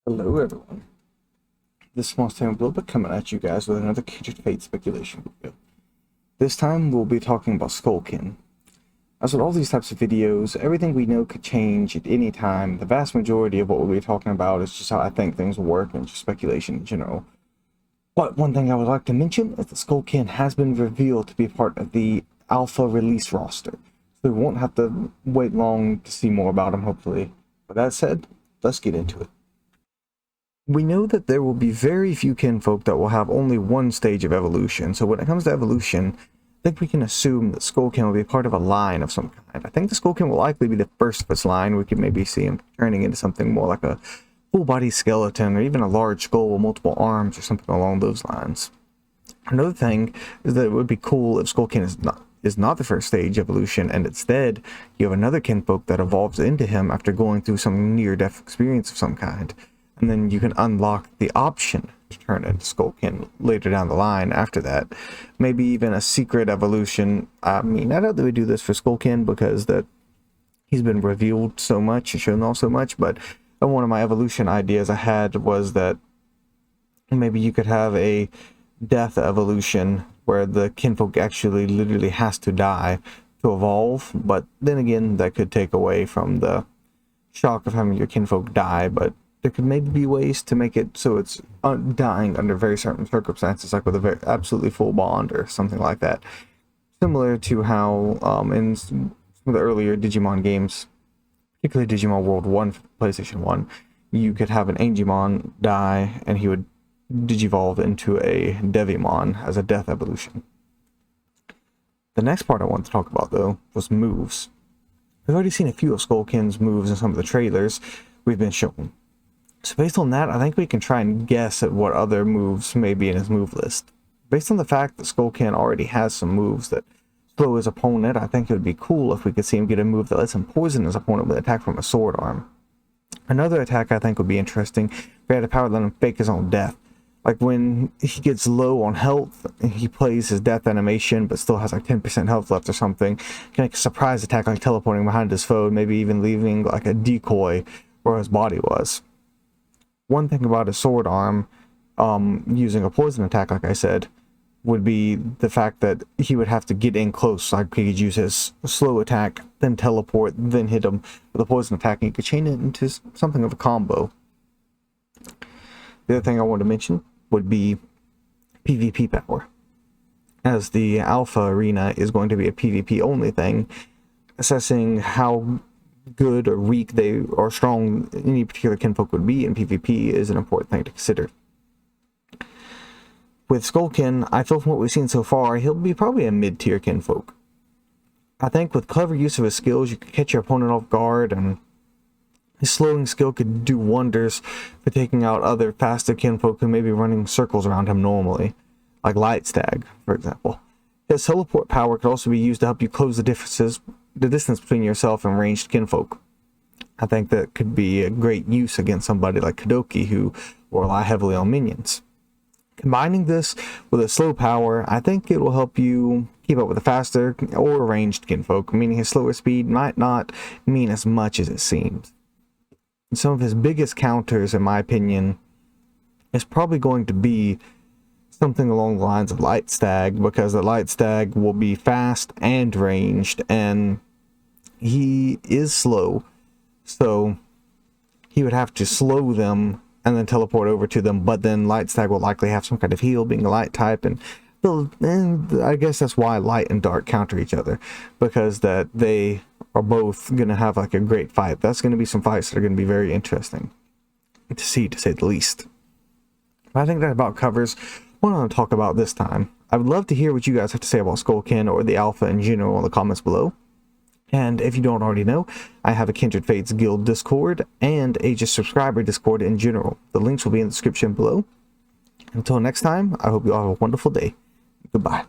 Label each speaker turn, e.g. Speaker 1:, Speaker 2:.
Speaker 1: Hello everyone, this is Tamer Bloba coming at you guys with another Kindred Fate speculation video. This time we'll be talking about Skulken. As with all these types of videos, everything we know could change at any time. The vast majority of what we'll be talking about is just how I think things will work and just speculation in general. But one thing I would like to mention is that Skulken has been revealed to be part of the alpha release roster, so we won't have to wait long to see more about him, hopefully. With that said, let's get into it. We know that there will be very few kinfolk that will have only one stage of evolution, so when it comes to evolution, I think we can assume that Skulken will be part of a line of some kind. I think the Skulken will likely be the first of its line. We could maybe see him turning into something more like a full-body skeleton, or even a large skull with multiple arms, or something along those lines. Another thing is that it would be cool if Skulken is not the first stage evolution, and instead you have another kinfolk that evolves into him after going through some near-death experience of some kind. And then you can unlock the option to turn into Skulken later down the line after that. Maybe even a secret evolution. I mean, I don't think we do this for Skulken because that he's been revealed so much and shown off so much, but one of my evolution ideas I had was that maybe you could have a death evolution where the kinfolk actually literally has to die to evolve, but then again, that could take away from the shock of having your kinfolk die, but there could maybe be ways to make it so it's dying under very certain circumstances, like with a very absolutely full bond or something like that. Similar to how in some of the earlier Digimon games, particularly Digimon World 1 for PlayStation 1, you could have an Angemon die and he would digivolve into a Devimon as a death evolution. The next part I wanted to talk about, though, was moves. We've already seen a few of Skulken's moves in some of the trailers we've been shown. So based on that, I think we can try and guess at what other moves may be in his move list. Based on the fact that Skulken already has some moves that slow his opponent, I think it would be cool if we could see him get a move that lets him poison his opponent with an attack from a sword arm. Another attack I think would be interesting if he had the power to let him fake his own death. Like when he gets low on health, he plays his death animation but still has like 10% health left or something. Can make a surprise attack like teleporting behind his foe, maybe even leaving like a decoy where his body was. One thing about a sword arm, using a poison attack, like I said, would be the fact that he would have to get in close. Like he could use his slow attack, then teleport, then hit him with a poison attack, and he could chain it into something of a combo. The other thing I want to mention would be PvP power. As the Alpha Arena is going to be a PvP only thing, assessing how good or weak they or strong any particular kinfolk would be in PvP is an important thing to consider. With Skulken, I feel from what we've seen so far, he'll be probably a mid-tier kinfolk. I think with clever use of his skills, you could catch your opponent off guard, and his slowing skill could do wonders for taking out other faster kinfolk who may be running circles around him normally, like Light Stag, for example. His teleport power could also be used to help you close the distance between yourself and ranged kinfolk. I think that could be a great use against somebody like Kadoki who will rely heavily on minions. Combining this with a slow power, I think it will help you keep up with the faster or ranged kinfolk, meaning his slower speed might not mean as much as it seems. Some of his biggest counters, in my opinion, is probably going to be something along the lines of Light Stag, because the Light Stag will be fast and ranged, and he is slow, so he would have to slow them and then teleport over to them, but then Light Stag will likely have some kind of heal, being a light type, and I guess that's why light and dark counter each other, because that they are both going to have like a great fight. That's going to be some fights that are going to be very interesting to see, to say the least. I think that about covers what I want to talk about this time. I would love to hear what you guys have to say about Skulken or the Alpha in general in the comments below. And if you don't already know, I have a Kindred Fates Guild Discord and a just subscriber Discord in general. The links will be in the description below. Until next time, I hope you all have a wonderful day. Goodbye.